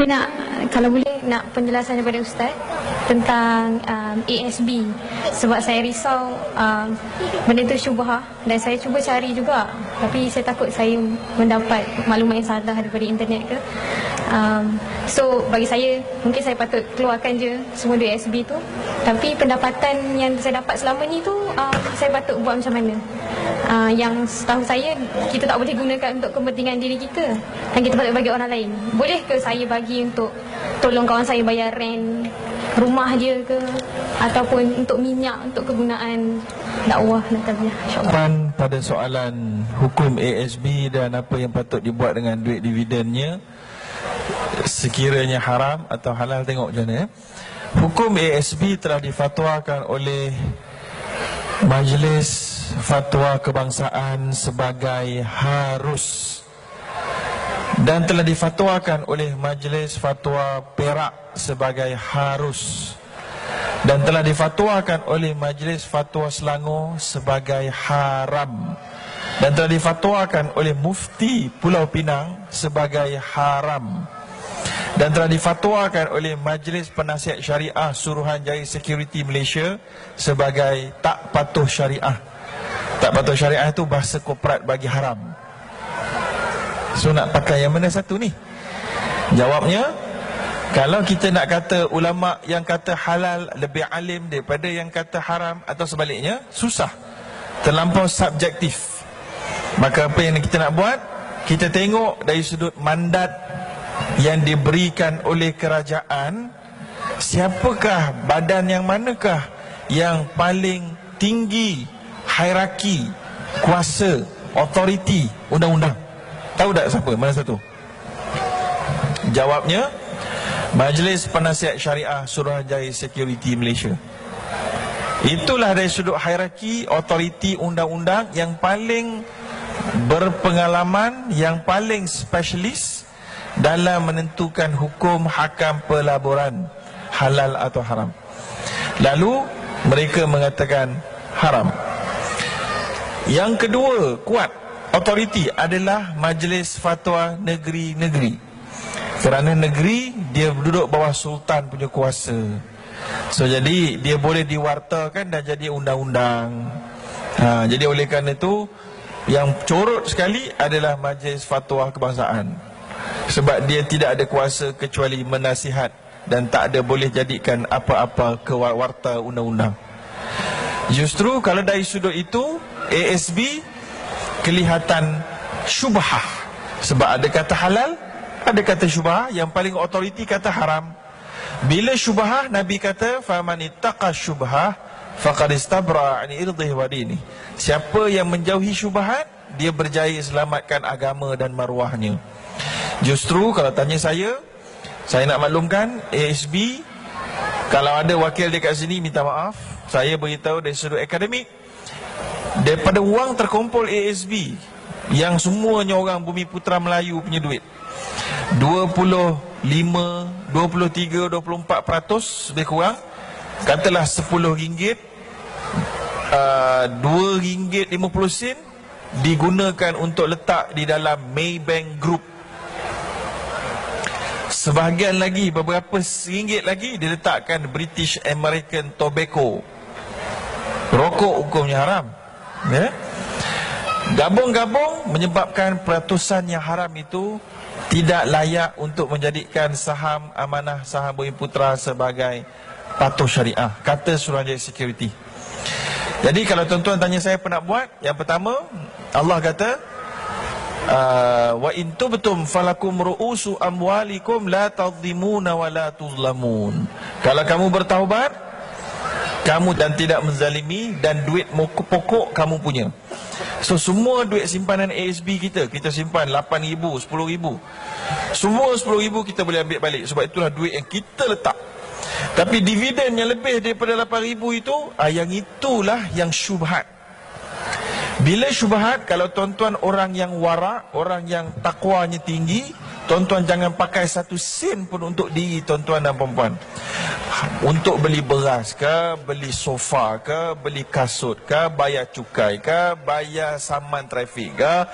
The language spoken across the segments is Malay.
Saya nak, kalau boleh, nak penjelasan daripada Ustaz tentang ASB. Sebab saya risau benda itu syubhah dan saya cuba cari juga. Tapi saya takut saya mendapat maklumat yang salah daripada internet ke. So bagi saya, mungkin saya patut keluarkan je semua duit ASB tu. Tapi pendapatan yang saya dapat selama ni tu, saya patut buat macam mana? Yang setahu saya, kita tak boleh gunakan untuk kepentingan diri kita, dan kita patut bagi orang lain. Boleh ke saya bagi untuk tolong kawan saya bayar rent rumah dia ke, ataupun untuk minyak, untuk kegunaan dakwah dan tarbiyah, insya-Allah. Pada soalan hukum ASB dan apa yang patut dibuat dengan duit dividennya, sekiranya haram atau halal, tengok macam mana. Hukum ASB telah difatwakan oleh Majlis Fatwa Kebangsaan sebagai harus, dan telah difatwakan oleh Majlis Fatwa Perak sebagai harus, dan telah difatwakan oleh Majlis Fatwa Selangor sebagai haram, dan telah difatwakan oleh Mufti Pulau Pinang sebagai haram, dan telah difatwakan oleh Majlis Penasihat Syariah Suruhanjaya Security Malaysia sebagai tak patuh syariah. Tak patuh syariah itu bahasa korporat bagi haram. So nak pakai yang mana satu ni? Jawabnya, kalau kita nak kata ulama yang kata halal lebih alim daripada yang kata haram, atau sebaliknya, susah, terlampau subjektif. Maka apa yang kita nak buat, kita tengok dari sudut mandat yang diberikan oleh kerajaan, siapakah, badan yang manakah yang paling tinggi hierarki, kuasa, authority undang-undang. Tahu tak siapa? Mana satu? Jawabnya, Majlis Penasihat Syariah Suruhanjaya Security Malaysia. Itulah dari sudut hierarki, authority, undang-undang yang paling berpengalaman, yang paling spesialis dalam menentukan hukum hakam pelaburan halal atau haram. Lalu mereka mengatakan haram. Yang kedua, kuat authority adalah Majlis Fatwa Negeri-Negeri. Kerana negeri, dia duduk bawah sultan punya kuasa. So jadi dia boleh diwartakan dan jadi undang-undang. Jadi oleh kerana itu, yang corot sekali adalah Majlis Fatwa Kebangsaan. Sebab dia tidak ada kuasa kecuali menasihat, dan tak ada boleh jadikan apa-apa ke warta undang-undang. Justru kalau dari sudut itu, ASB kelihatan syubhah. Sebab ada kata halal, ada kata syubhah. Yang paling autoriti kata haram. Bila syubhah, Nabi kata, faman ittaqa syubhah faqad istabra an irdihi wa dini. Siapa yang menjauhi syubhat, dia berjaya selamatkan agama dan maruahnya. Justru kalau tanya saya nak maklumkan, ASB, kalau ada wakil dekat sini, minta maaf, saya beritahu dari sudut akademik, daripada wang terkumpul ASB yang semuanya orang Bumi Putra Melayu punya duit, 25, 23, 24% lebih kurang, katalah RM10, RM2.50 digunakan untuk letak di dalam Maybank Group. Sebahagian lagi, beberapa ringgit lagi diletakkan British American Tobacco. Rokok hukumnya haram, ya? Gabung-gabung menyebabkan peratusan yang haram itu tidak layak untuk menjadikan saham amanah saham Bumi Putra sebagai patuh syariah, kata Suruhanjaya Security. Jadi kalau tuan-tuan tanya saya apa nak buat, yang pertama, Allah kata, wa in tubtum falakum ru'usu amwalikum la tadhlimuna wa la tuzlamun. Kalau kamu bertaubat, kamu dan tidak menzalimi, dan duit pokok kamu punya. So semua duit simpanan ASB kita simpan 8,000, 10,000. Semua 10,000 kita boleh ambil balik, sebab itulah duit yang kita letak. Tapi dividen yang lebih daripada 8,000 itu, yang itulah yang syubhat. Bila syubhat, kalau tuan-tuan orang yang wara, orang yang takwanya tinggi, tuan-tuan jangan pakai 1 sen pun untuk diri tuan-tuan dan perempuan. Untuk beli beras ke, beli sofa ke, beli kasut ke, bayar cukai ke, bayar saman trafik ke,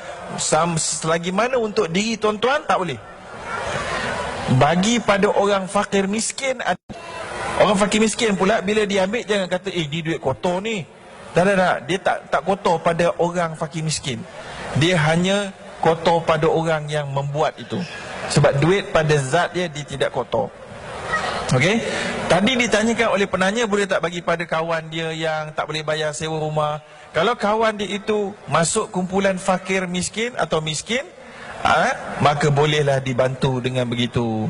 selagi mana untuk diri tuan-tuan, tak boleh. Bagi pada orang fakir miskin, orang fakir miskin pula bila dia ambil jangan kata ni duit kotor ni. Tak. Dia tak kotor pada orang fakir miskin. Dia hanya kotor pada orang yang membuat itu. Sebab duit pada zat dia tidak kotor. Okey. Tadi ditanyakan oleh penanya, boleh tak bagi pada kawan dia yang tak boleh bayar sewa rumah. Kalau kawan dia itu masuk kumpulan fakir miskin atau miskin, maka bolehlah dibantu dengan begitu.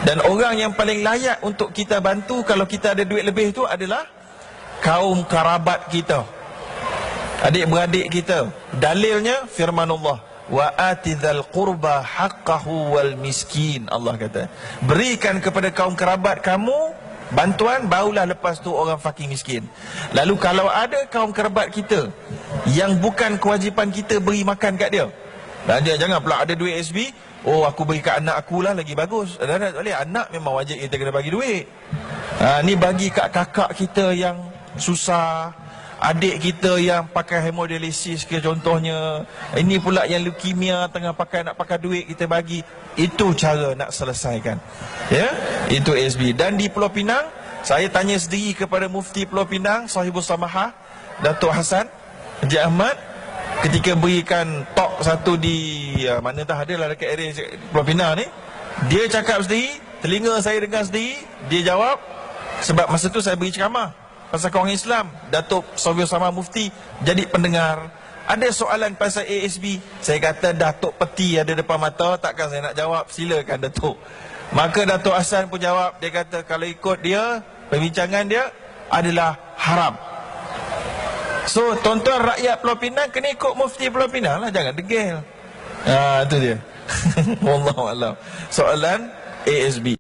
Dan orang yang paling layak untuk kita bantu kalau kita ada duit lebih itu adalah kaum karabat kita, adik-beradik kita. Dalilnya firman Allah, wa atizal qurba haqqahu wal miskin. Allah kata, berikan kepada kaum kerabat kamu bantuan, barulah lepas tu orang fakir miskin. Lalu kalau ada kaum kerabat kita yang bukan kewajipan kita beri makan kat dia, dan dia jangan pula ada duit SB, aku beri kat anak aku lah lagi bagus. Tak boleh, anak memang wajib kita kena bagi duit. Ni bagi kat kakak kita yang susah, adik kita yang pakai hemodialisis ke contohnya, ini pula yang leukemia tengah nak pakai duit, kita bagi. Itu cara nak selesaikan. Ya, itu SB. Dan di Pulau Pinang, saya tanya sendiri kepada Mufti Pulau Pinang, Sahibus Samahah, Datuk Hassan Haji Ahmad, ketika berikan talk satu di mana tak adalah dekat area Pulau Pinang ni, dia cakap sendiri, telinga saya dengar sendiri, dia jawab, sebab masa tu saya beri ceramah pasal orang Islam, Datuk Sahibus Samahah Mufti jadi pendengar. Ada soalan pasal ASB, saya kata Datuk peti ada depan mata, takkan saya nak jawab, silakan Datuk. Maka Datuk Hassan pun jawab, dia kata kalau ikut dia, perbincangan dia adalah haram. So tuan-tuan rakyat Pulau Pinang kena ikut Mufti Pulau Pinang lah, jangan degil. Itu dia. Wallahualam. Soalan ASB.